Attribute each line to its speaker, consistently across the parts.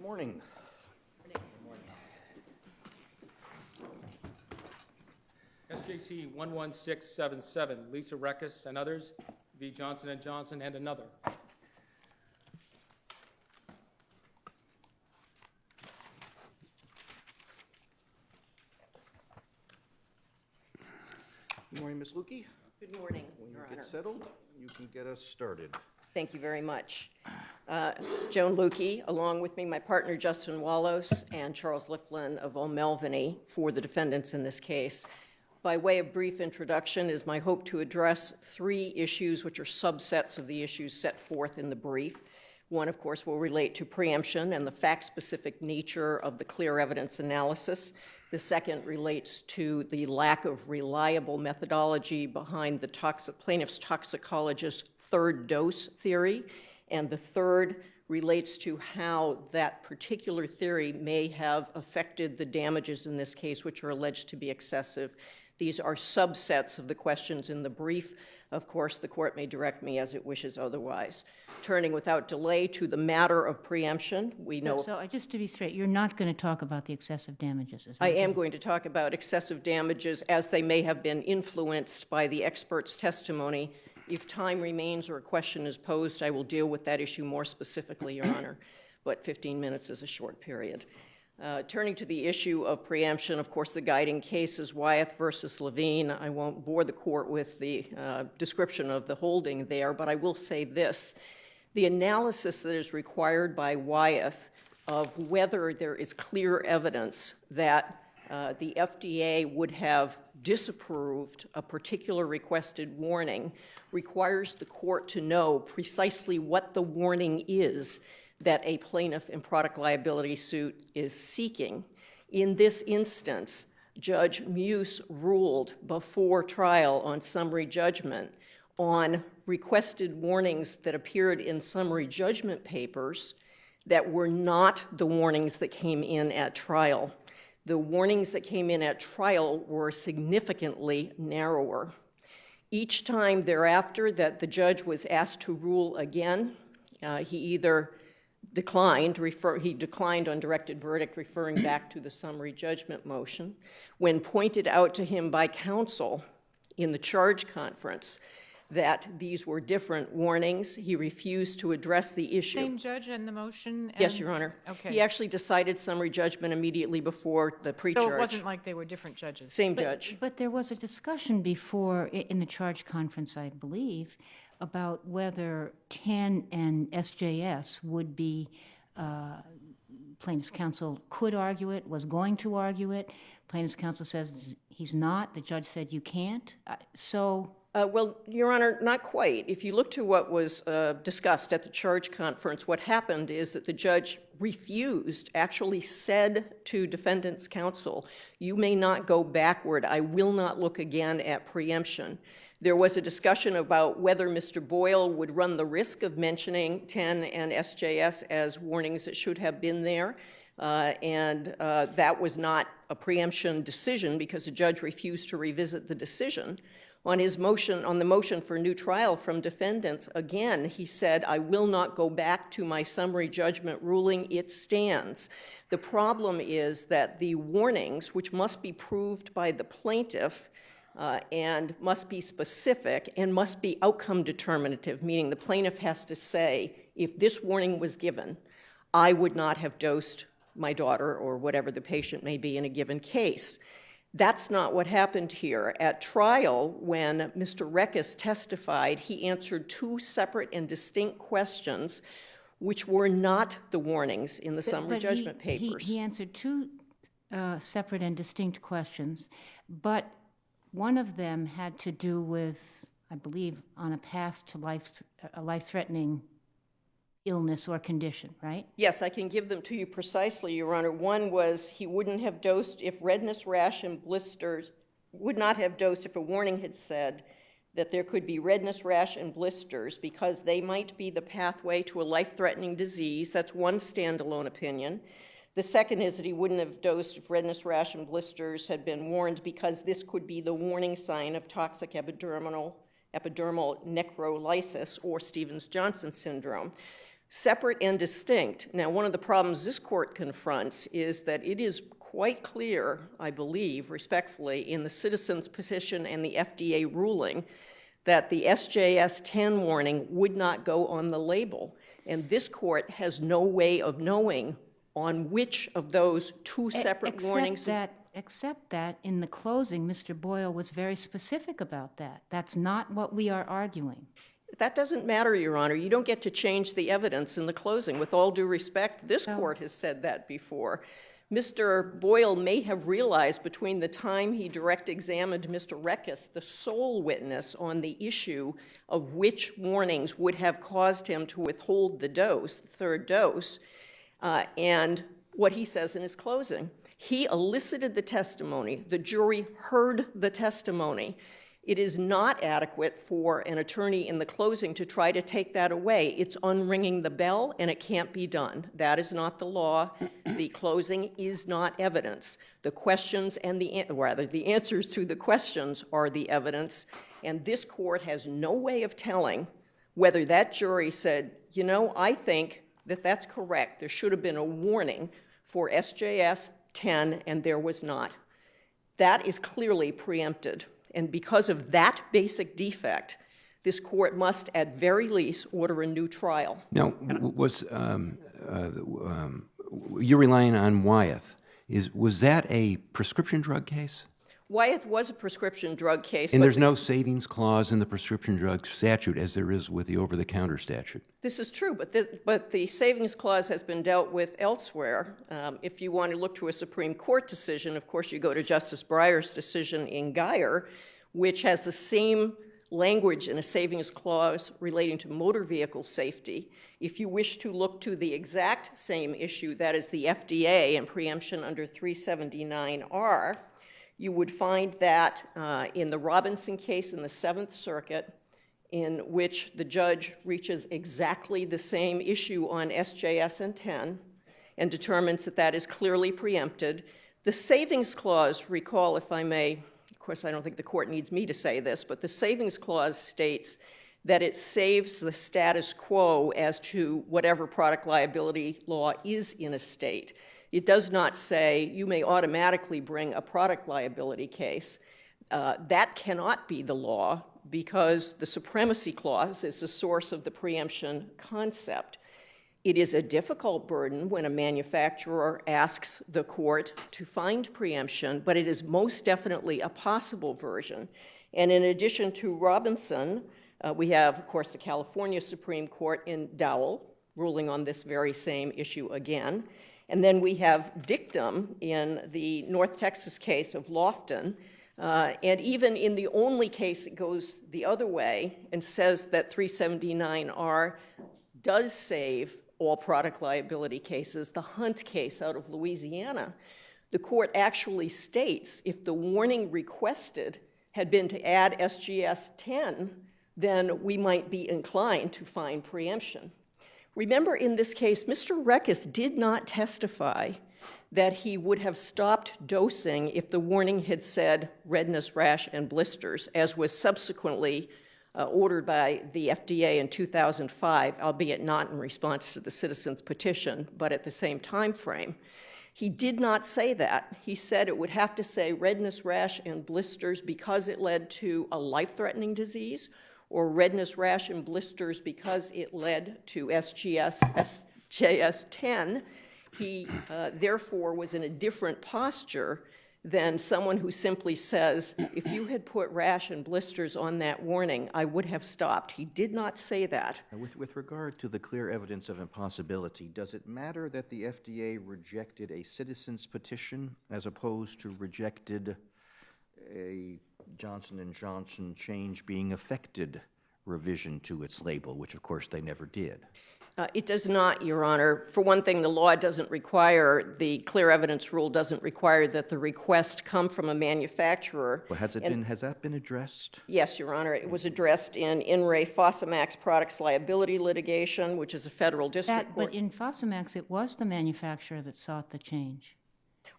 Speaker 1: morning.
Speaker 2: SJC-11677, Lisa Reckis and others, v. Johnson & Johnson and another.
Speaker 1: Good morning, Ms. Lukey.
Speaker 3: Good morning,
Speaker 1: When you
Speaker 3: Your
Speaker 1: get
Speaker 3: Honor.
Speaker 1: settled, you can get us started.
Speaker 3: Thank you very much. Joan Lukey, along with me, my partner Justin Wallos and Charles Liflin of O'Melveny for the defendants in this case. By way of brief introduction, it is my hope to address three issues which are subsets of the issues set forth in the brief. One, of course, will relate to preemption and the fact-specific nature of the clear evidence analysis. The second relates to the lack of reliable methodology behind the plaintiff's toxicologist's third dose theory. And the third relates to how that particular theory may have affected the damages in this case, which are alleged to be excessive. These are subsets of the questions in the brief. Of course, the court may direct me as it wishes otherwise. Turning without delay to the matter of preemption, we know...
Speaker 4: So just to be straight, you're not going to talk about the excessive damages, is that
Speaker 3: I am going to talk about excessive damages as they may have been influenced by the expert's testimony. If time remains or a question is posed, I will deal with that issue more specifically, Your Honor, but 15 minutes is a short period. Turning to the issue of preemption, of course, the guiding case is Wyeth versus Levine. I won't bore the court with the description of the holding there, but I will say this. The analysis that is required by Wyeth of whether there is clear evidence that the FDA would have disapproved a particular requested warning requires the court to know precisely what the warning is that a plaintiff in product liability suit is seeking. In this instance, Judge Muse ruled before trial on summary judgment on requested warnings that appeared in summary judgment papers that were not the warnings that came in at trial. The warnings that came in at trial were significantly narrower. Each time thereafter that the judge was asked to rule again, he either declined on directed verdict, referring back to the summary judgment motion. When pointed out to him by counsel in the charge conference that these were different warnings, he refused to address the issue.
Speaker 5: Same judge in the motion?
Speaker 3: Yes, Your Honor.
Speaker 5: Okay.
Speaker 3: He actually decided summary judgment immediately before the pre-charge.
Speaker 5: So it wasn't like they were different judges?
Speaker 3: Same judge.
Speaker 4: But there was a discussion before, in the charge conference, I believe, about whether 10 and SJS would be, plaintiff's counsel could argue it, was going to argue it. Plaintiff's counsel says he's not. The judge said you can't.
Speaker 3: Well, Your Honor, not quite. If you look to what was discussed at the charge conference, what happened is that the judge refused, actually said to defendant's counsel, you may not go backward. I will not look again at preemption. There was a discussion about whether Mr. Boyle would run the risk of mentioning 10 and SJS as warnings that should have been there. That was not a preemption decision because the judge refused to revisit the decision. On his motion, on the motion for new trial from defendants, again, he said, I will not go back to my summary judgment ruling, it stands. The problem is that the warnings, which must be proved by the plaintiff and must be specific and must be outcome determinative, meaning the plaintiff has to say, if this warning was given, I would not have dosed my daughter or whatever the patient may be in a given case. That's not what happened here. At trial, when Mr. Reckis testified, he answered two separate and distinct questions which were not the warnings in the summary judgment papers.
Speaker 4: He answered two separate and distinct questions, but one of them had to do with, I believe, on a path to a life-threatening illness or condition, right?
Speaker 3: Yes, I can give them to you precisely, Your Honor. One was he wouldn't have dosed if redness, rash, and blisters, would not have dosed if a warning had said that there could be redness, rash, and blisters because they might be the pathway to a life-threatening disease. That's one standalone opinion. The second is that he wouldn't have dosed if redness, rash, and blisters had been warned because this could be the warning sign of toxic epidermal necrolysis or Stevens-Johnson syndrome. separate and distinct. Now, one of the problems this court confronts is that it is quite clear, I believe, respectfully, in the citizen's petition and the FDA ruling that the SJS-10 warning would not go on the label. And this court has no way of knowing on which of those two separate warnings.
Speaker 4: Except that in the closing, Mr. Boyle was very specific about that. That's not what we are arguing.
Speaker 3: That doesn't matter, Your Honor. You don't get to change the evidence in the closing. With all due respect, this court has said that before. Mr. Boyle may have realized between the time he direct examined Mr. Reckis, the sole witness on the issue of which warnings would have caused him to withhold the dose, the third dose, and what he says in his closing. He elicited the testimony. The jury heard the testimony. It is not adequate for an attorney in the closing to try to take that away. It's unringing the bell, and it can't be done. That is not the law. The closing is not evidence. The questions and the answers to the questions are the evidence, and this court has no way of telling whether that jury said, you know, I think that that's correct. There should have been a warning for SJS-10, and there was not. That is clearly preempted. And because of that basic defect, this court must, at very least, order a new trial.
Speaker 6: Now, you're relying on Wyeth. Was that a prescription drug case?
Speaker 3: Wyeth was a prescription drug case.
Speaker 6: And there's no savings clause in the prescription drug statute as there is with the over-the-counter statute.
Speaker 3: This is true, but the savings clause has been dealt with elsewhere. If you want to look to a Supreme Court decision, of course, you go to Justice Breyer's decision in Geyer, which has the same language in a savings clause relating to motor vehicle safety. If you wish to look to the exact same issue, that is the FDA and preemption under 379R, you would find that in the Robinson case in the Seventh Circuit, in which the judge reaches exactly the same issue on SJS and 10 and determines that that is clearly preempted. The savings clause, recall if I may, of course I don't think the court needs me to say this, but the savings clause states that it saves the status quo as to whatever product liability law is in a state. It does not say you may automatically bring a product liability case. That cannot be the law because the supremacy clause is the source of the preemption concept. It is a difficult burden when a manufacturer asks the court to find preemption, but it is most definitely a possible version. And in addition to Robinson, we have, of course, the California Supreme Court in Dowell ruling on this very same issue again. And then we have dictum in the North Texas case of Lofton, and even in the only case that goes the other way and says that 379R does save all product liability cases, the Hunt case out of Louisiana, the court actually states if the warning requested had been to add SGS-10, then we might be inclined to find preemption. Remember, in this case, Mr. Reckis did not testify that he would have stopped dosing if the warning had said redness, rash, and blisters, as was subsequently ordered by the FDA in 2005, albeit not in response to the citizen's petition, but at the same time frame. He did not say that. He said it would have to say redness, rash, and blisters because it led to a life-threatening disease, or redness, rash, and blisters because it led to SJS-10. He, therefore, was in a different posture than someone who simply says, if you had put rash and blisters on that warning, I would have stopped. He did not say that.
Speaker 1: With regard to the clear evidence of impossibility, does it matter that the FDA rejected a citizen's petition as opposed to rejected a Johnson & Johnson change being affected revision to its label, which of course they never did?
Speaker 3: It does not, Your Honor. For one thing, the law doesn't require, the clear evidence rule doesn't require that the request come from a manufacturer.
Speaker 1: Well, has that been addressed?
Speaker 3: Yes, Your Honor. It was addressed in Ray Fosamax products liability litigation, which is a federal district court.
Speaker 4: But in Fosamax, it was the manufacturer that sought the change.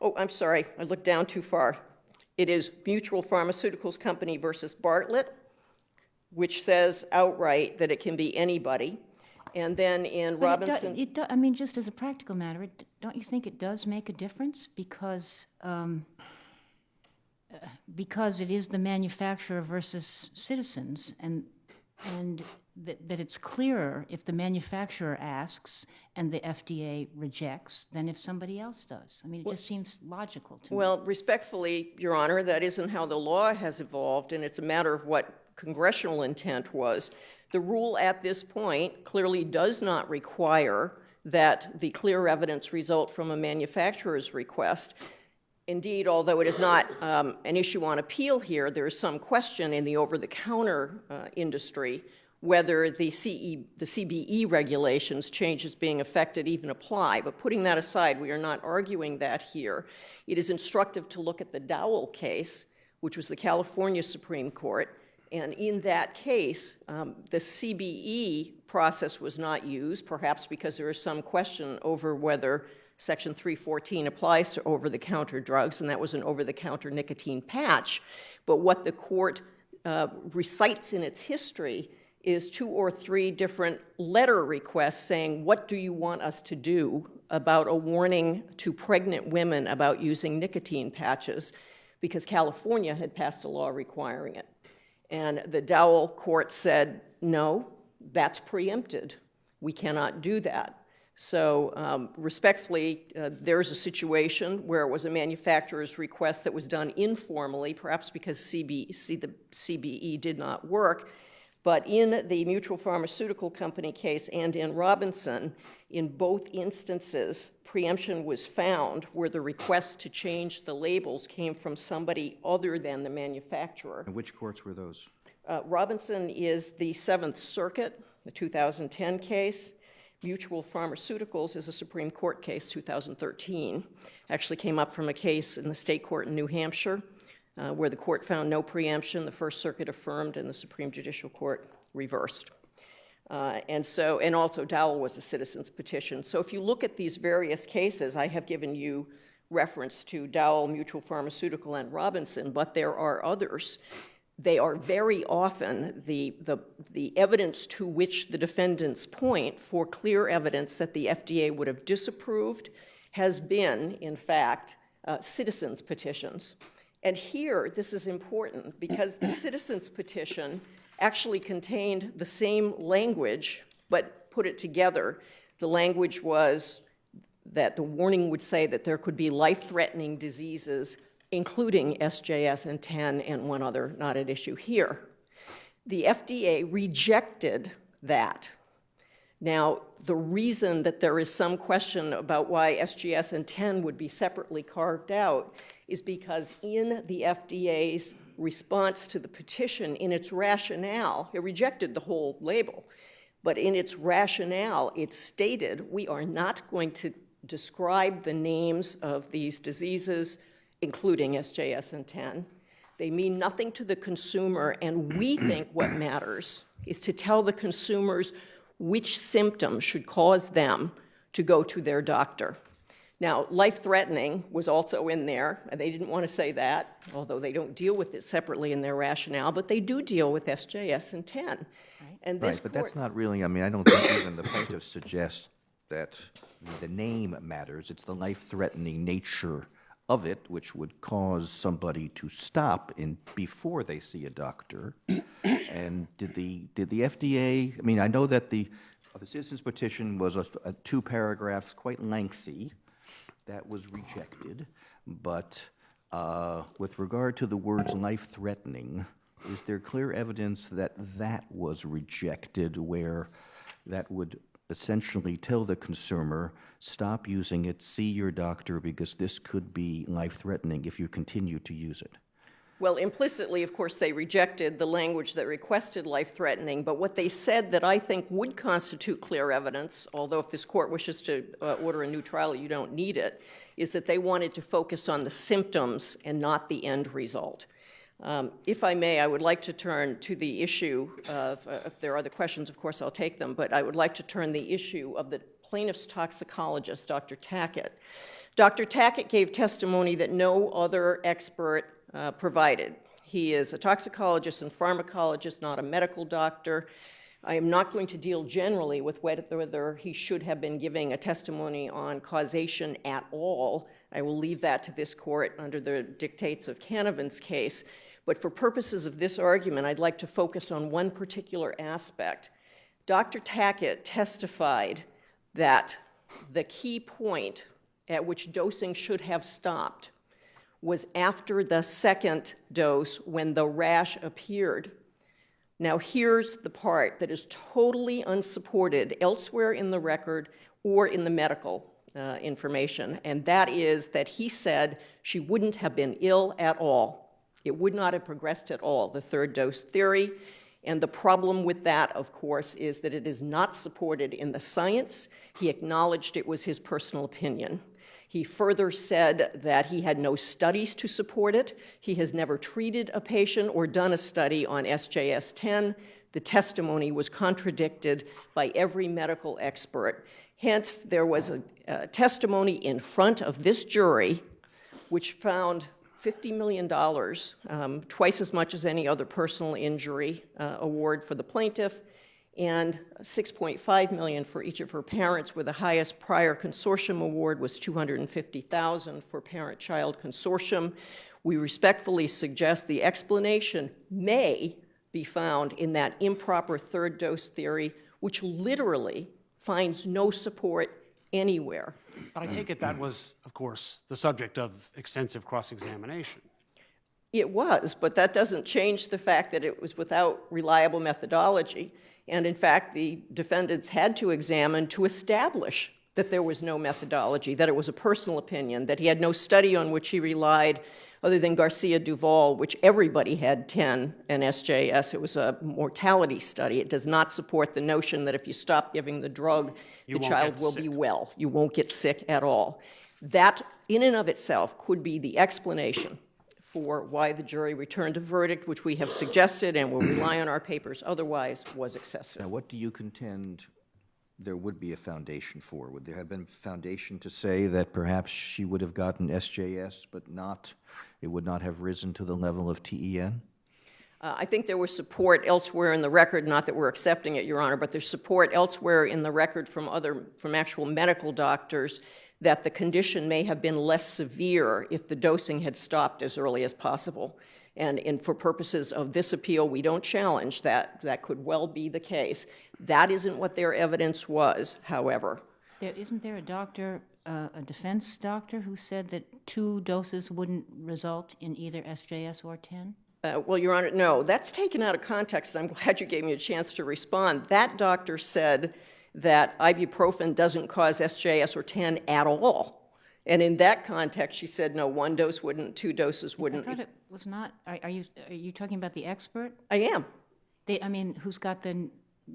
Speaker 3: Oh, I'm sorry. I looked down too far. It is Mutual Pharmaceuticals Company versus Bartlett, which says outright that it can be anybody. And then in
Speaker 4: But
Speaker 3: Robinson...
Speaker 4: I mean, just as a practical matter, don't you think it does make a difference? Because it is the manufacturer versus citizens, and that it's clearer if the manufacturer asks and the FDA rejects than if somebody else does. I mean, it just seems logical to me.
Speaker 3: Well, respectfully, Your Honor, that isn't how the law has evolved, and it's a matter of what congressional intent was. The rule at this point clearly does not require that the clear evidence result from a manufacturer's request. Indeed, although it is not an issue on appeal here, there is some question in the over-the-counter industry whether the CBE regulations, changes being affected, even apply. But putting that aside, we are not arguing that here. It is instructive to look at the Dowell case, which was the California Supreme Court, and in that case, the CBE process was not used, perhaps because there is some question over whether Section 314 applies to over-the-counter drugs, and that was an over-the-counter nicotine patch. But what the court recites in its history is 2 or 3 different letter requests saying, what do you want us to do about a warning to pregnant women about using nicotine patches, because California had passed a law requiring it. And the Dowell court said, no, that's preempted. We cannot do that. So respectfully, there's a situation where it was a manufacturer's request that was done informally, perhaps because the CBE did not work. But in the Mutual Pharmaceutical Company case and in Robinson, in both instances, preemption was found where the request to change the labels came from somebody other than the manufacturer.
Speaker 1: And which courts were those?
Speaker 3: Robinson is the Seventh Circuit, the 2010 case. Mutual Pharmaceuticals is a Supreme Court case, 2013. Actually came up from a case in the state court in New Hampshire where the court found no preemption. The First Circuit affirmed and the Supreme Judicial Court reversed. And also Dowell was a citizen's petition. So if you look at these various cases, I have given you reference to Dowell, Mutual Pharmaceutical, and Robinson, but there are others. They are very often the evidence to which the defendants point for clear evidence that the FDA would have disapproved has been, in fact, citizens' petitions. And here, this is important because the citizens' petition actually contained the same language, but put it together. The language was that the warning would say that there could be life-threatening diseases, including SJS and 10 and one other not at issue here. The FDA rejected that. Now, the reason that there is some question about why SJS and 10 would be separately carved out is because in the FDA's response to the petition, in its rationale, it rejected the whole label, but in its rationale, it stated, we are not going to describe the names of these diseases, including SJS and 10. They mean nothing to the consumer, and we think what matters is to tell the consumers which symptoms should cause them to go to their doctor. Now, life-threatening was also in there. They didn't want to say that, although they don't deal with it separately in their rationale, but they do deal with SJS and 10. Right. And this
Speaker 1: right, but that's not really, I mean, I don't think even the plaintiffs suggest that the name matters. It's the life-threatening nature of it, which would cause somebody to stop before they see a doctor. And did the FDA, I mean, I know that the citizens petition was 2 paragraphs, quite lengthy. That was rejected. But with regard to the words life-threatening, is there clear evidence that that was rejected, where that would essentially tell the consumer, stop using it, see your doctor, because this could be life-threatening if you continue to use it?
Speaker 3: Well, implicitly, of course, they rejected the language that requested life-threatening, but what they said that I think would constitute clear evidence, although if this court wishes to order a new trial, you don't need it, is that they wanted to focus on the symptoms and not the end result. If I may, I would like to turn to the issue of, if there are other questions, of course, I'll take them, but I would like to turn the issue of the plaintiff's toxicologist, Dr. Tackett. Dr. Tackett gave testimony that no other expert provided. He is a toxicologist and pharmacologist, not a medical doctor. I am not going to deal generally with whether he should have been giving a testimony on causation at all. I will leave that to this court under the dictates of Canavan's case. But for purposes of this argument, I'd like to focus on one particular aspect. Dr. Tackett testified that the key point at which dosing should have stopped was after the second dose when the rash appeared. Now, here's the part that is totally unsupported elsewhere in the record or in the medical information, and that is that he said she wouldn't have been ill at all. It would not have progressed at all, the third dose theory. And the problem with that, of course, is that it is not supported in the science. He acknowledged it was his personal opinion. He further said that he had no studies to support it. He has never treated a patient or done a study on SJS-10. The testimony was contradicted by every medical expert. Hence, there was a testimony in front of this jury which found $50 million, twice as much as any other personal injury award for the plaintiff, and $6.5 million for each of her parents, where the highest prior consortium award was $250,000 for parent-child consortium. We respectfully suggest the explanation may be found in that improper third dose theory, which literally finds no support anywhere.
Speaker 7: But I take it that was, of course, the subject of extensive cross-examination.
Speaker 3: It was, but that doesn't change the fact that it was without reliable methodology. And in fact, the defendants had to examine to establish that there was no methodology, that it was a personal opinion, that he had no study on which he relied other than Garcia-Duval, which everybody had 10 and SJS. It was a mortality study. It does not support the notion that if you stop giving the drug, the child will be well. You won't get sick at all. That, in and of itself, could be the explanation for why the jury returned a verdict, which we have suggested and will rely on our papers otherwise, was excessive.
Speaker 1: Now, what do you contend there would be a foundation for? Would there have been foundation to say that perhaps she would have gotten SJS, but not, it would not have risen to the level of TEN?
Speaker 3: I think there was support elsewhere in the record, not that we're accepting it, Your Honor, but there's support elsewhere in the record from actual medical doctors that the condition may have been less severe if the dosing had stopped as early as possible. And for purposes of this appeal, we don't challenge that. That could well be the case. That isn't what their evidence was, however.
Speaker 4: Isn't there a doctor, a defense doctor, who said that 2 doses wouldn't result in either SJS or 10?
Speaker 3: Well, Your Honor, no. That's taken out of context, and I'm glad you gave me a chance to respond. That doctor said that ibuprofen doesn't cause SJS or 10 at all. And in that context, she said, no, 1 dose wouldn't, 2 doses wouldn't.
Speaker 4: I thought it was not. Are you talking about the expert?
Speaker 3: I am.
Speaker 4: Who's got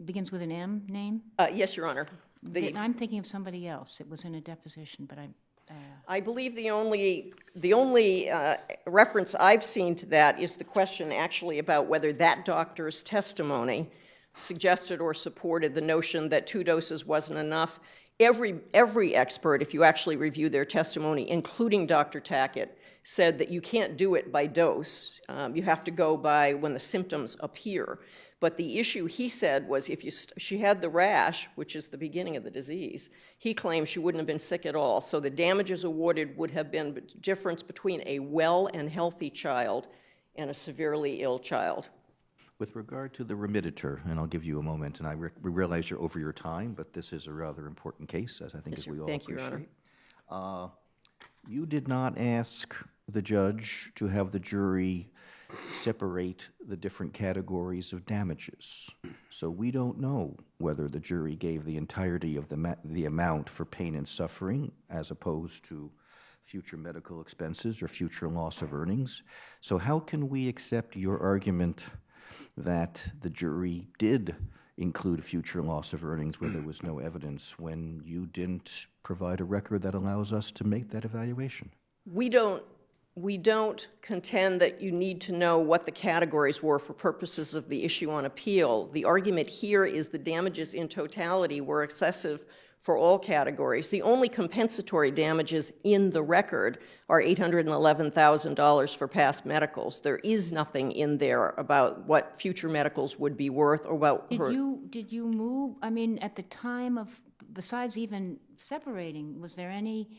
Speaker 4: begins with an M name?
Speaker 3: Yes, Your Honor.
Speaker 4: I'm thinking of somebody else. It was in a deposition, but
Speaker 3: I believe the only reference I've seen to that is the question actually about whether that doctor's testimony suggested or supported the notion that 2 doses wasn't enough. Every expert, if you actually review their testimony, including Dr. Tackett, said that you can't do it by dose. You have to go by when the symptoms appear. But the issue, he said, was if she had the rash, which is the beginning of the disease, he claimed she wouldn't have been sick at all. So the damages awarded would have been the difference between a well and healthy child and a severely ill child.
Speaker 1: With regard to the remediator, and I'll give you a moment, and I realize you're over your time, but this is a rather important case, as I think as we all
Speaker 3: Thank you,
Speaker 1: appreciate.
Speaker 3: Your Honor.
Speaker 1: You did not ask the judge to have the jury separate the different categories of damages. So we don't know whether the jury gave the entirety of the amount for pain and suffering as opposed to future medical expenses or future loss of earnings. So how can we accept your argument that the jury did include future loss of earnings where there was no evidence when you didn't provide a record that allows us to make that evaluation?
Speaker 3: We don't contend that you need to know what the categories were for purposes of the issue on appeal. The argument here is the damages in totality were excessive for all categories. The only compensatory damages in the record are $811,000 for past medicals. There is nothing in there about what future medicals would be worth or about her.
Speaker 4: Did you move, I mean, at the time of, besides even separating, was there any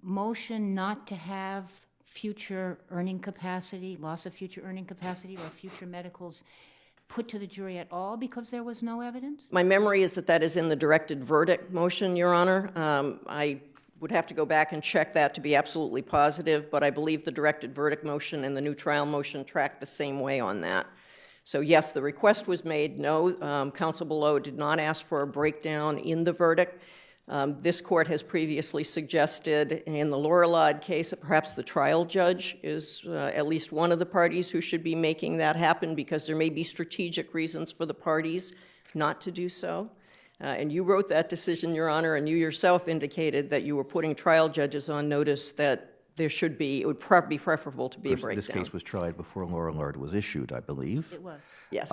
Speaker 4: motion not to have future earning capacity, loss of future earning capacity, or future medicals put to the jury at all because there was no evidence?
Speaker 3: My memory is that that is in the directed verdict motion, Your Honor. I would have to go back and check that to be absolutely positive, but I believe the directed verdict motion and the new trial motion track the same way on that. So yes, the request was made. No, counsel below did not ask for a breakdown in the verdict. This court has previously suggested in the Lorillard case that perhaps the trial judge is at least one of the parties who should be making that happen, because there may be strategic reasons for the parties not to do so. And you wrote that decision, Your Honor, and you yourself indicated that you were putting trial judges on notice that there should be, it would be preferable to be a breakdown.
Speaker 1: This case was tried before Lorillard was issued, I believe.
Speaker 4: It was.
Speaker 3: Yes.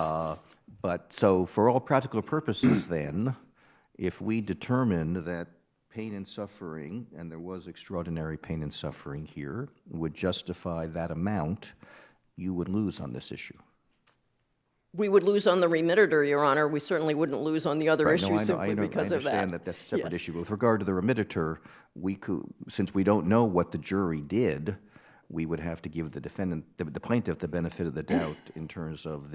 Speaker 1: But so for all practical purposes then, if we determine that pain and suffering, and there was extraordinary pain and suffering here, would justify that amount, you would lose on this issue.
Speaker 3: We would lose on the remitter, Your Honor. We certainly wouldn't lose on the other
Speaker 1: Right, no,
Speaker 3: issues simply because of that.
Speaker 1: I understand that that's a separate
Speaker 3: Yes.
Speaker 1: issue. But with regard to the remitter, we could, since we don't know what the jury did, we would have to give the defendant, the plaintiff, the benefit of the doubt in terms of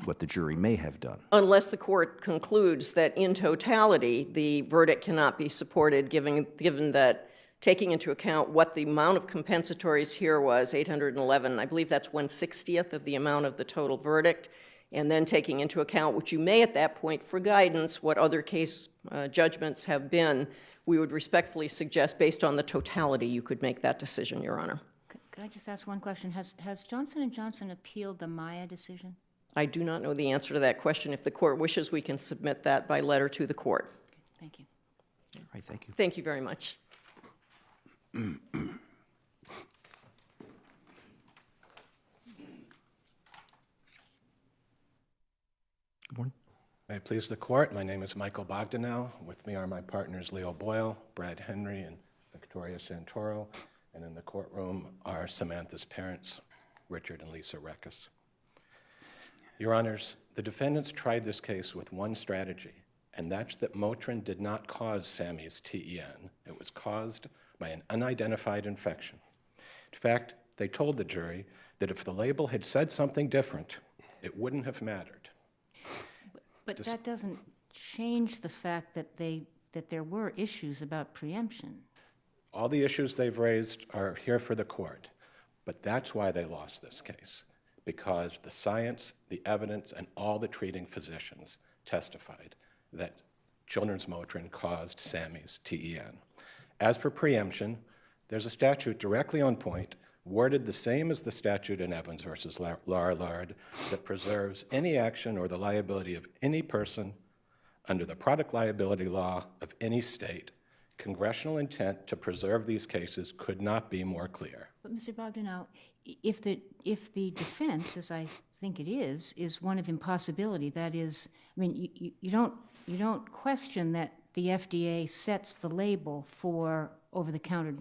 Speaker 1: what the jury may have done.
Speaker 3: Unless the court concludes that in totality, the verdict cannot be supported, given that taking into account what the amount of compensatories here was, 811, I believe that's 1/60th of the amount of the total verdict, and then taking into account what you may at that point, for guidance, what other case judgments have been, we would respectfully suggest, based on the totality, you could make that decision, Your Honor.
Speaker 4: Could I just ask one question? Has Johnson & Johnson appealed the Maya decision?
Speaker 3: I do not know the answer to that question. If the court wishes, we can submit that by letter to the court.
Speaker 4: Thank you.
Speaker 1: All right, thank you.
Speaker 3: Thank you very much.
Speaker 1: Good morning.
Speaker 8: May it please the court, my name is Michael Bogdanow. With me are my partners Leo Boyle, Brad Henry, and Victoria Santoro. And in the courtroom are Samantha's parents, Richard and Lisa Reckis. Your Honors, the defendants tried this case with one strategy, and that's that Motrin did not cause Sammy's TEN. It was caused by an unidentified infection. In fact, they told the jury that if the label had said something different, it wouldn't have mattered.
Speaker 4: But that doesn't change the fact that there were issues about preemption.
Speaker 8: All the issues they've raised are here for the court, but that's why they lost this case, because the science, the evidence, and all the treating physicians testified that children's Motrin caused Sammy's TEN. As for preemption, there's a statute directly on point, worded the same as the statute in Evans versus Lorillard, that preserves any action or the liability of any person under the product liability law of any state. Congressional intent to preserve these cases could not be more clear.
Speaker 4: But Mr. Bogdanow, if the defense, as I think it is one of impossibility, that is, I mean, you don't question that the FDA sets the label for over-the-counter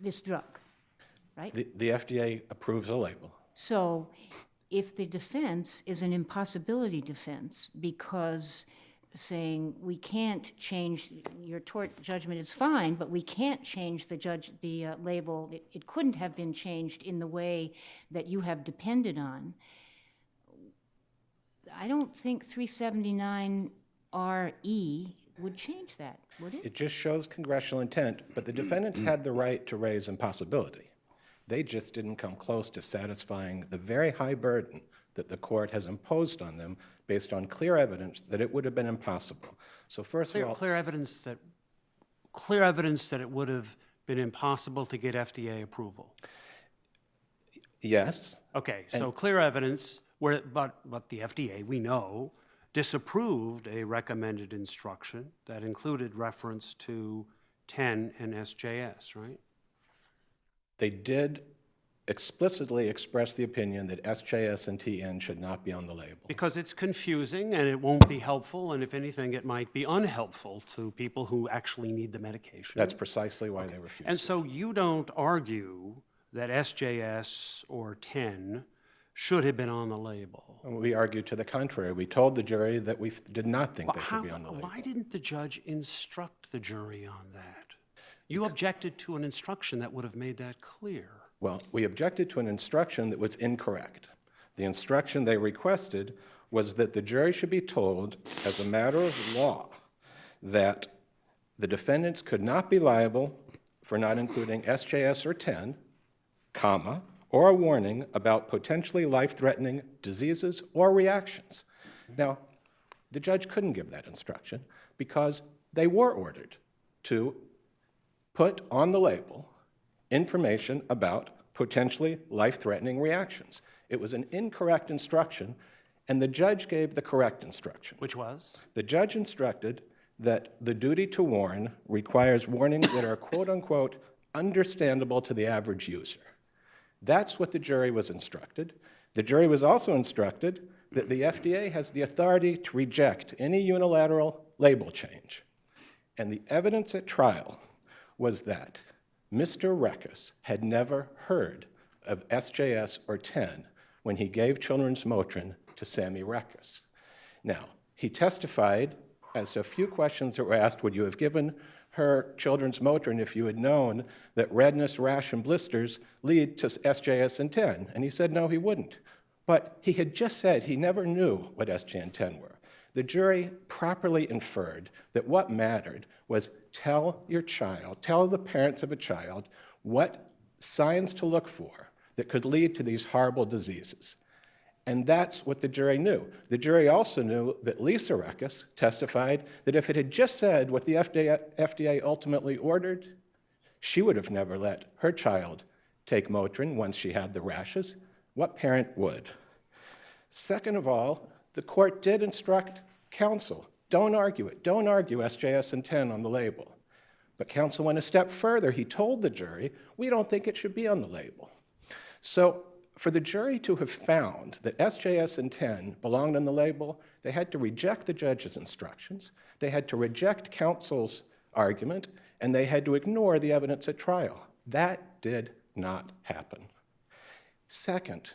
Speaker 4: this drug, right?
Speaker 8: The FDA approves a label.
Speaker 4: So if the defense is an impossibility defense because saying we can't change, your tort judgment is fine, but we can't change the label, it couldn't have been changed in the way that you have depended on, I don't think 379RE would change that, would it?
Speaker 8: It just shows congressional intent, but the defendants had the right to raise impossibility. They just didn't come close to satisfying the very high burden that the court has imposed on them based on clear evidence that it would have been impossible. So first of all,
Speaker 7: Clear evidence that it would have been impossible to get FDA approval.
Speaker 8: yes,
Speaker 7: Okay, so clear evidence, but the FDA, we know, disapproved a recommended instruction that included reference to 10 and SJS, right?
Speaker 8: they did explicitly expressed the opinion that SJS and TN should not be on the label.
Speaker 7: Because it's confusing and it won't be helpful, and if anything, it might be unhelpful to people who actually need the medication.
Speaker 8: That's precisely why they refused.
Speaker 7: And so you don't argue that SJS or 10 should have been on the label.
Speaker 8: We argued to the contrary. We told the jury that we did not think
Speaker 7: But
Speaker 8: they should be on the label.
Speaker 7: why didn't the judge instruct the jury on that? You objected to an instruction that would have made that clear.
Speaker 8: Well, we objected to an instruction that was incorrect. The instruction they requested was that the jury should be told, as a matter of law, that the defendants could not be liable for not including SJS or 10, comma, or a warning about potentially life-threatening diseases or reactions. Now, the judge couldn't give that instruction because they were ordered to put on the label information about potentially life-threatening reactions. It was an incorrect instruction, and the judge gave the correct instruction.
Speaker 7: Which was?
Speaker 8: The judge instructed that the duty to warn requires warnings that are quote-unquote understandable to the average user. That's what the jury was instructed. The jury was also instructed that the FDA has the authority to reject any unilateral label change. And the evidence at trial was that Mr. Reckis had never heard of SJS or 10 when he gave children's Motrin to Sammy Reckis. Now, he testified as to a few questions that were asked, would you have given her children's Motrin if you had known that redness, rash, and blisters lead to SJS and 10? And he said no, he wouldn't. But he had just said he never knew what SJ and 10 were. The jury properly inferred that what mattered was tell your child, tell the parents of a child what signs to look for that could lead to these horrible diseases. And that's what the jury knew. The jury also knew that Lisa Reckis testified that if it had just said what the FDA ultimately ordered, she would have never let her child take Motrin once she had the rashes. What parent would? Second of all, the court did instruct counsel, don't argue it. Don't argue SJS and 10 on the label. But counsel went a step further. He told the jury, we don't think it should be on the label. So for the jury to have found that SJS and 10 belonged on the label, they had to reject the judge's instructions, they had to reject counsel's argument, and they had to ignore the evidence at trial. That did not happen. Second,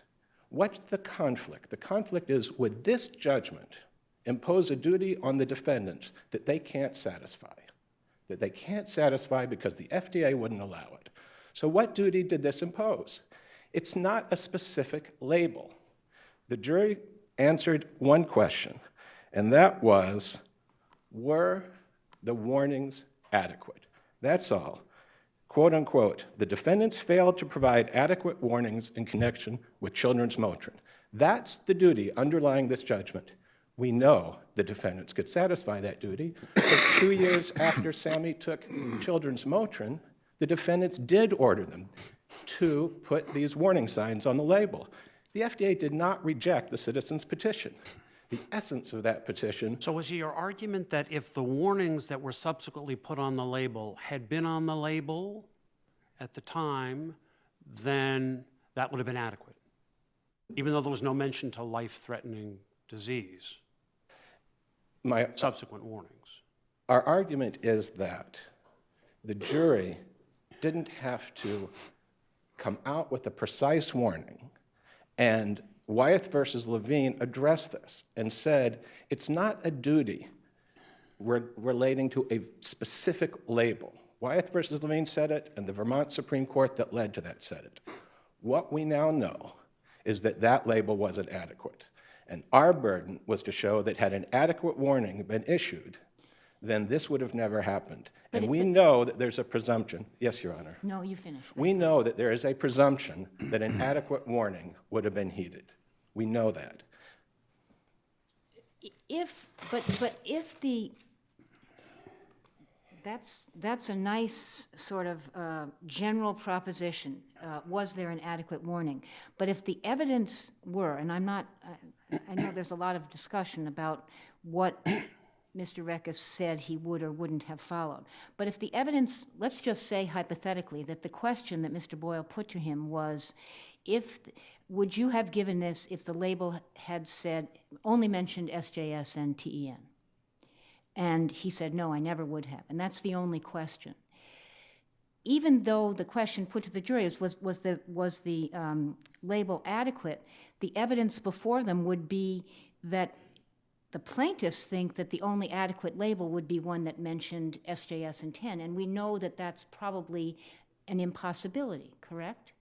Speaker 8: what's the conflict? The conflict is, would this judgment impose a duty on the defendants that they can't satisfy? That they can't satisfy because the FDA wouldn't allow it. So what duty did this impose? It's not a specific label. The jury answered one question, and that was, were the warnings adequate? That's all. Quote unquote, the defendants failed to provide adequate warnings in connection with children's Motrin. That's the duty underlying this judgment. We know the defendants could satisfy that duty because 2 years after Sammy took children's Motrin, the defendants did order them to put these warning signs on the label. The FDA did not reject the citizen's petition. The essence of that petition.
Speaker 7: So was your argument that if the warnings that were subsequently put on the label had been on the label at the time, then that would have been adequate, even though there was no mention to life-threatening disease? Subsequent warnings.
Speaker 8: Our argument is that the jury didn't have to come out with a precise warning, and Wyeth versus Levine addressed this and said it's not a duty relating to a specific label. Wyeth versus Levine said it, and the Vermont Supreme Court that led to that said it. What we now know is that that label wasn't adequate, and our burden was to show that had an adequate warning been issued, then this would have never happened. And we know that there's a presumption. Yes, Your Honor.
Speaker 4: No, you finish.
Speaker 8: We know that there is a presumption that an adequate warning would have been heeded. We know that.
Speaker 4: But if the, that's a nice sort of general proposition. Was there an adequate warning? But if the evidence were, and I'm not, I know there's a lot of discussion about what Mr. Reckis said he would or wouldn't have followed. But if the evidence, let's just say hypothetically, that the question that Mr. Boyle put to him was, would you have given this if the label had said, only mentioned SJS and TEN? And he said, no, I never would have. And that's the only question. Even though the question put to the jury was the label adequate, the evidence before them would be that the plaintiffs think that the only adequate label would be one that mentioned SJS and TEN, and we know that that's probably an impossibility, correct?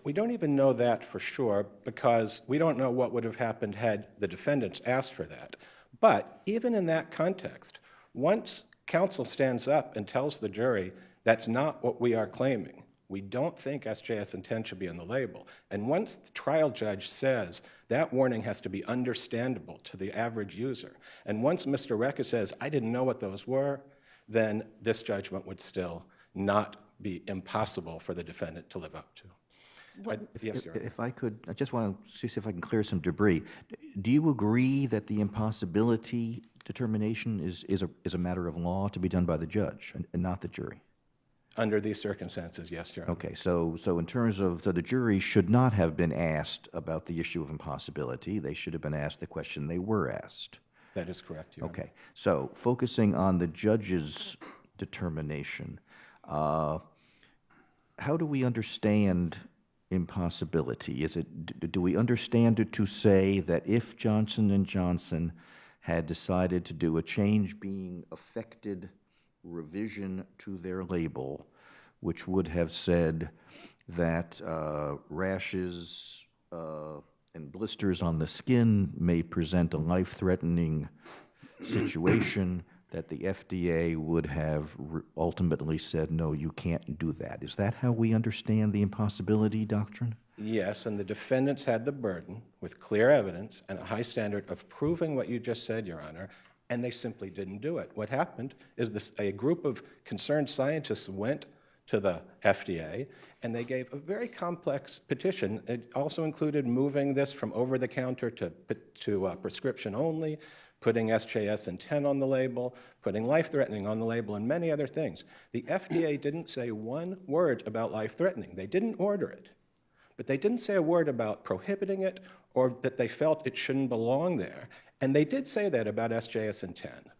Speaker 8: We don't even know that for sure because we don't know what would have happened had the defendants asked for that. But even in that context, once counsel stands up and tells the jury that's not what we are claiming, we don't think SJS and TEN should be on the label. And once the trial judge says that warning has to be understandable to the average user, and once Mr. Reckis says, I didn't know what those were, then this judgment would still not be impossible for the defendant to live up to. Yes, Your Honor.
Speaker 1: If I could, I just want to see if I can clear some debris. Do you agree that the impossibility determination is a matter of law to be done by the judge and not the jury?
Speaker 8: Under these circumstances, yes, Your Honor.
Speaker 1: Okay, so in terms of, so the jury should not have been asked about the issue of impossibility. They should have been asked the question they were asked.
Speaker 8: That is correct, Your Honor.
Speaker 1: Okay, so focusing on the judge's determination, how do we understand impossibility? Do we understand it to say that if Johnson & Johnson had decided to do a change being affected revision to their label, which would have said that rashes and blisters on the skin may present a life-threatening situation, that the FDA would have ultimately said, no, you can't do that. Is that how we understand the impossibility doctrine?
Speaker 8: Yes, and the defendants had the burden with clear evidence and a high standard of proving what you just said, Your Honor, and they simply didn't do it. What happened is a group of concerned scientists went to the FDA, and they gave a very complex petition. It also included moving this from over-the-counter to prescription only, putting SJS and TEN on the label, putting life-threatening on the label, and many other things. The FDA didn't say one word about life-threatening. They didn't order it, but they didn't say a word about prohibiting it or that they felt it shouldn't belong there. And they did say that about SJS and TEN.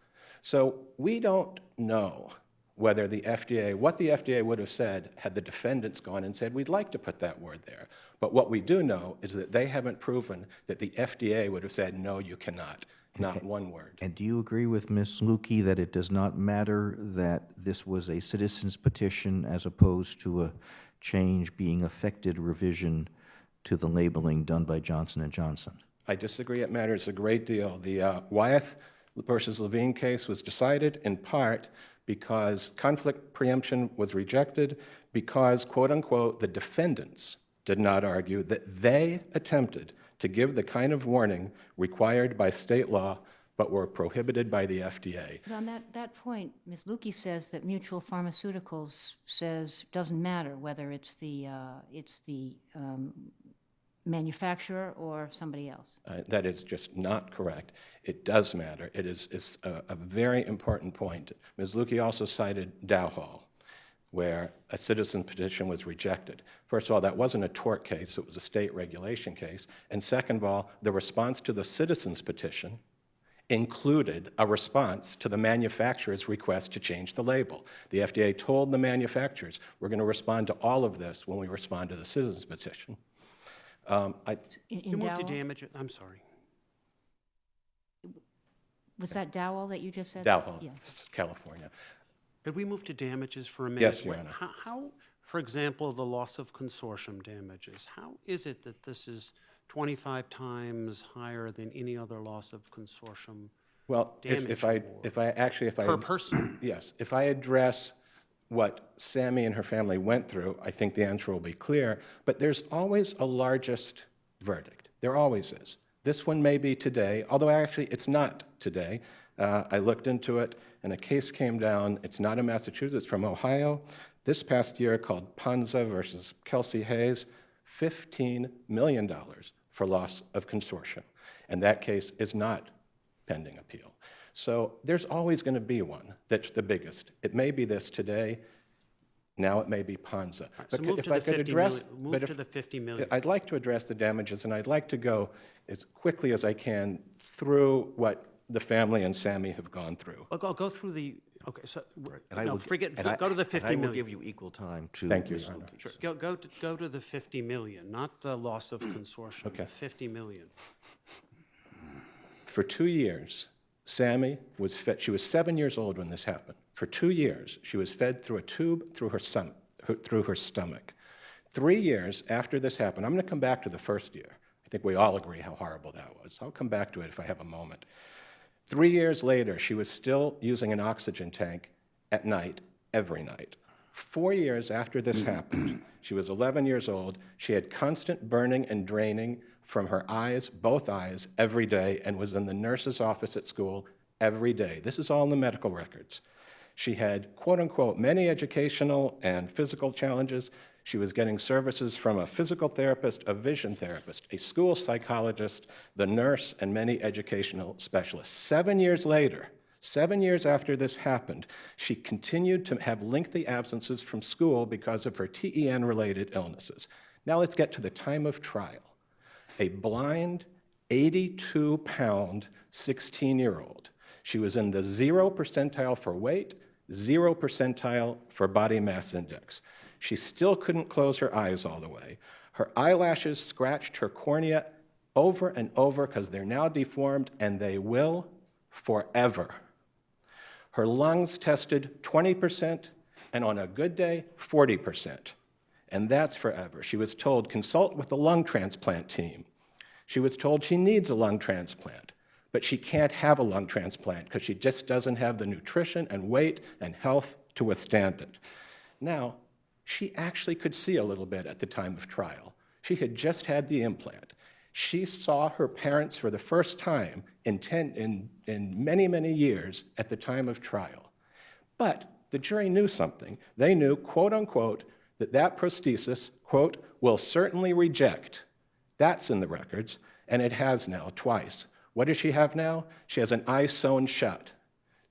Speaker 8: So we don't know whether what the FDA would have said had the defendants gone and said, we'd like to put that word there. But what we do know is that they haven't proven that the FDA would have said, no, you cannot, not one word.
Speaker 1: And do you agree with Ms. Lukey that it does not matter that this was a citizen's petition as opposed to a change being affected revision to the labeling done by Johnson & Johnson?
Speaker 8: I disagree. It matters a great deal. The Wyeth versus Levine case was decided in part because conflict preemption was rejected because, quote unquote, the defendants did not argue that they attempted to give the kind of warning required by state law but were prohibited by the FDA.
Speaker 4: But on that point, Ms. Lukey says that Mutual Pharmaceuticals says doesn't matter whether it's the manufacturer or somebody else.
Speaker 8: That is just not correct. It does matter. It is a very important point. Ms. Lukey also cited Dow Hall, where a citizen petition was rejected. First of all, that wasn't a tort case. It was a state regulation case. And second of all, the response to the citizen's petition included a response to the manufacturer's request to change the label. The FDA told the manufacturers, we're going to respond to all of this when we respond to the citizen's petition.
Speaker 7: You moved to damage. I'm sorry.
Speaker 4: Was that Dowell that you just said?
Speaker 8: Dow Hall,
Speaker 4: Yeah.
Speaker 8: California.
Speaker 7: Could we move to damages for a minute?
Speaker 8: Yes, Your Honor.
Speaker 7: How, for example, the loss of consortium damages, how is it that this is 25 times higher than any other loss of consortium
Speaker 8: Well,
Speaker 7: damage
Speaker 8: if I
Speaker 7: per person?
Speaker 8: Yes, if I address what Sammy and her family went through, I think the answer will be clear. But there's always a largest verdict. There always is. This one may be today, although actually it's not today. I looked into it, and a case came down. It's not in Massachusetts, from Ohio. This past year, called Panza versus Kelsey Hayes, $15 million for loss of consortium. And that case is not pending appeal. So there's always going to be one that's the biggest. It may be this today, now it may be Ponza.
Speaker 7: So move
Speaker 8: if
Speaker 7: to
Speaker 8: I
Speaker 7: the
Speaker 8: could
Speaker 7: 50
Speaker 8: address,
Speaker 7: million, move to the 50 million.
Speaker 8: I'd like to address the damages, and I'd like to go as quickly as I can through what the family and Sammy have gone through.
Speaker 7: I'll go through the, okay, so,
Speaker 1: And I
Speaker 7: no,
Speaker 1: will-
Speaker 7: forget,
Speaker 1: and I-
Speaker 7: go to the
Speaker 1: and
Speaker 7: 50
Speaker 1: I will
Speaker 7: million.
Speaker 1: give you equal time to
Speaker 8: Thank you,
Speaker 1: Ms.
Speaker 8: Your Honor.
Speaker 1: Lukey.
Speaker 7: Sure, go to the 50 million, not the loss of consortium,
Speaker 8: Okay.
Speaker 7: the 50 million.
Speaker 8: For 2 years, Sammy was fed, she was 7 years old when this happened. For 2 years, she was fed through a tube through her stomach. 3 years after this happened, I'm going to come back to the first year. I think we all agree how horrible that was. I'll come back to it if I have a moment. 3 years later, she was still using an oxygen tank at night, every night. 4 years after this happened, she was 11 years old. She had constant burning and draining from her eyes, both eyes, every day, and was in the nurse's office at school every day. This is all in the medical records. She had, quote unquote, many educational and physical challenges. She was getting services from a physical therapist, a vision therapist, a school psychologist, the nurse, and many educational specialists. 7 years later, 7 years after this happened, she continued to have lengthy absences from school because of her TEN-related illnesses. Now let's get to the time of trial. A blind, 82-pound, 16-year-old. She was in the 0 percentile for weight, 0 percentile for body mass index. She still couldn't close her eyes all the way. Her eyelashes scratched her cornea over and over because they're now deformed, and they will forever. Her lungs tested 20%, and on a good day, 40%. And that's forever. She was told, consult with the lung transplant team. She was told she needs a lung transplant, but she can't have a lung transplant because she just doesn't have the nutrition and weight and health to withstand it. Now, she actually could see a little bit at the time of trial. She had just had the implant. She saw her parents for the first time in many, many years at the time of trial. But the jury knew something. They knew, quote unquote, that prosthesis, quote, will certainly reject. That's in the records, and it has now twice. What does she have now? She has an eye sewn shut.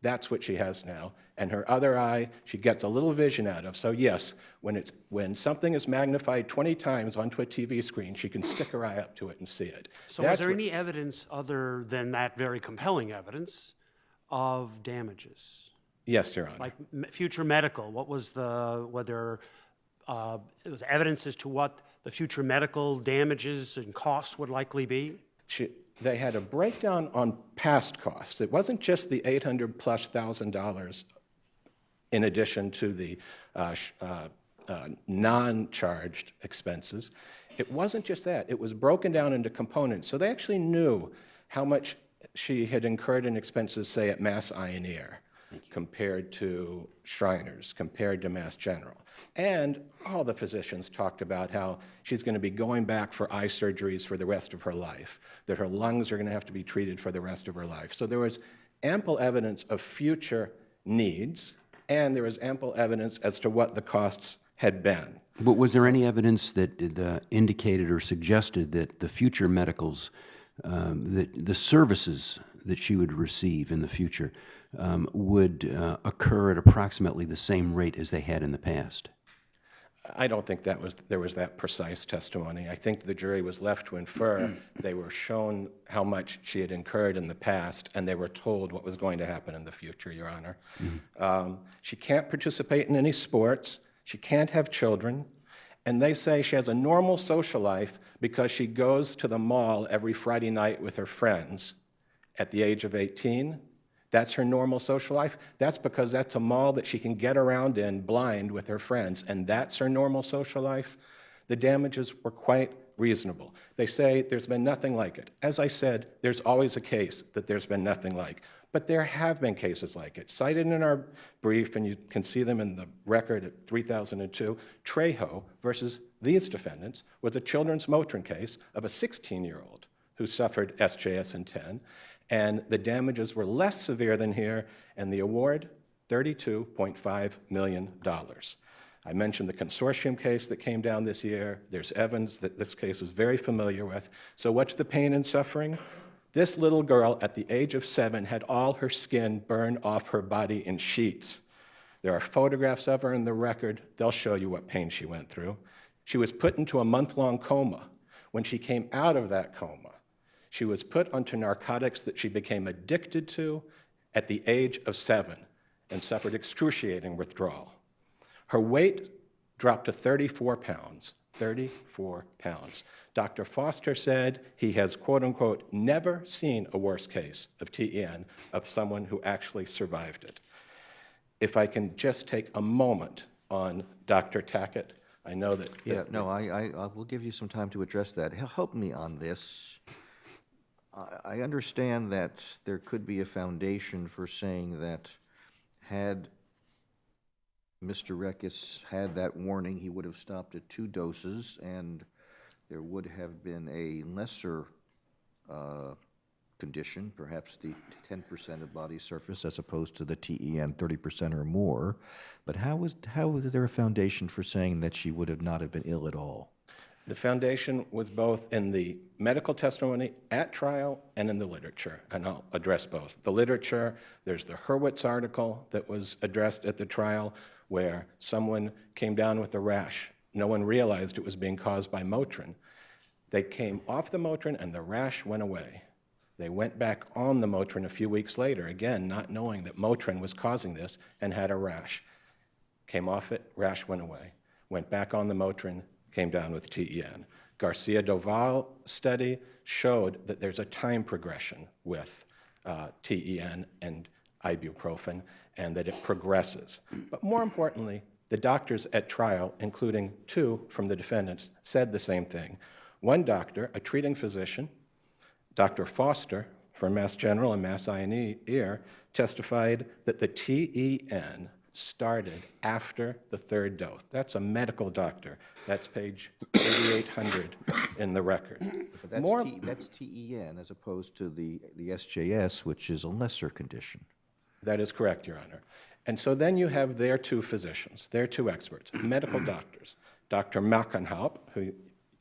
Speaker 8: That's what she has now. And her other eye, she gets a little vision out of. So yes, when something is magnified 20 times onto a TV screen, she can stick her eye up to it and see it.
Speaker 7: So is there any evidence other than that very compelling evidence of damages?
Speaker 8: Yes, Your Honor.
Speaker 7: Like future medical, what was whether it was evidence as to what the future medical damages and costs would likely be?
Speaker 8: They had a breakdown on past costs. It wasn't just the $800,000+ in addition to the non-charged expenses. It wasn't just that. It was broken down into components. So they actually knew how much she had incurred in expenses, say, at Mass Eye and Ear, compared to Shriners, compared to Mass General. And all the physicians talked about how she's going to be going back for eye surgeries for the rest of her life, that her lungs are going to have to be treated for the rest of her life. So there was ample evidence of future needs, and there was ample evidence as to what the costs had been.
Speaker 6: But was there any evidence that indicated or suggested that the future medicals, that the services that she would receive in the future would occur at approximately the same rate as they had in the past?
Speaker 8: I don't think there was that precise testimony. I think the jury was left to infer. They were shown how much she had incurred in the past, and they were told what was going to happen in the future, Your Honor. Mm-hmm. She can't participate in any sports. She can't have children. And they say she has a normal social life because she goes to the mall every Friday night with her friends at the age of 18. That's her normal social life. That's because that's a mall that she can get around in blind with her friends, and that's her normal social life. The damages were quite reasonable. They say there's been nothing like it. As I said, there's always a case that there's been nothing like, but there have been cases like it. Cited in our brief, and you can see them in the record at 3002, Trejo versus these defendants was a children's Motrin case of a 16-year-old who suffered SJS-10, and the damages were less severe than here, and the award, $32.5 million. I mentioned the consortium case that came down this year. There's Evans that this case is very familiar with. So what's the pain and suffering? This little girl at the age of 7 had all her skin burned off her body in sheets. There are photographs of her in the record. They'll show you what pain she went through. She was put into a month-long coma. When she came out of that coma, she was put onto narcotics that she became addicted to at the age of 7 and suffered excruciating withdrawal. Her weight dropped to 34 pounds. 34 pounds. Dr. Foster said he has, quote unquote, never seen a worse case of TEN of someone who actually survived it. If I can just take a moment on Dr. Tackett, I know that.
Speaker 1: Yeah, no, I will give you some time to address that. Help me on this. I understand that there could be a foundation for saying that had Mr. Reckis had that warning, he would have stopped at 2 doses, and there would have been a lesser condition, perhaps the 10% of body surface as opposed to the TEN 30% or more. But how is there a foundation for saying that she would have not have been ill at all?
Speaker 8: The foundation was both in the medical testimony at trial and in the literature, and I'll address both. The literature, there's the Hurwitz article that was addressed at the trial where someone came down with a rash. No one realized it was being caused by Motrin. They came off the Motrin and the rash went away. They went back on the Motrin a few weeks later, again, not knowing that Motrin was causing this, and had a rash. Came off it, rash went away. Went back on the Motrin, came down with TEN. Garcia-Doval study showed that there's a time progression with TEN and ibuprofen, and that it progresses. But more importantly, the doctors at trial, including 2 from the defendants, said the same thing. One doctor, a treating physician, Dr. Foster from Mass General and Mass Eye, testified that the TEN started after the 3rd dose. That's a medical doctor. That's page 8800 in the record.
Speaker 1: But that's TEN as opposed to the SJS, which is a lesser condition.
Speaker 8: That is correct, Your Honor. And so then you have their 2 physicians, their 2 experts, medical doctors. Dr. Mackenhaupt, who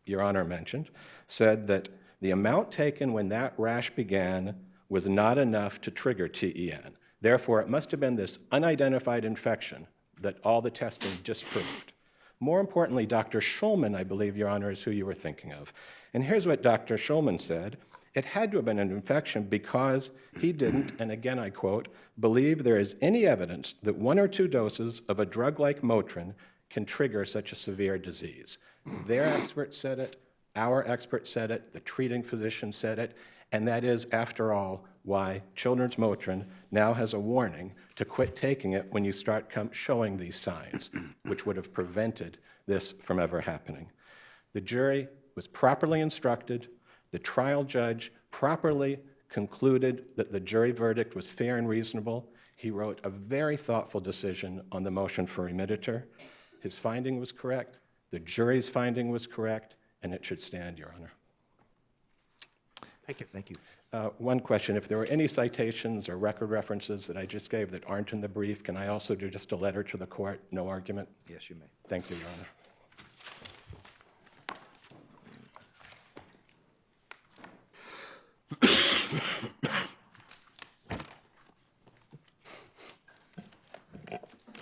Speaker 8: Your Honor mentioned, said that the amount taken when that rash began was not enough to trigger TEN. Therefore, it must have been this unidentified infection that all the testing disproved. More importantly, Dr. Schulman, I believe, Your Honor, is who you were thinking of. And here's what Dr. Schulman said. It had to have been an infection because he didn't, and again I quote, believe there is any evidence that 1 or 2 doses of a drug like Motrin can trigger such a severe disease. Their expert said it, our expert said it, the treating physician said it, and that is, after all, why Children's Motrin now has a warning to quit taking it when you start showing these signs, which would have prevented this from ever happening. The jury was properly instructed. The trial judge properly concluded that the jury verdict was fair and reasonable. He wrote a very thoughtful decision on the motion for remittiture. His finding was correct, the jury's finding was correct, and it should stand, Your Honor.
Speaker 1: Thank you. Thank you.
Speaker 8: One question, if there were any citations or record references that I just gave that aren't in the brief, can I also do just a letter to the court, no argument?
Speaker 1: Yes, you may.
Speaker 8: Thank you, Your Honor.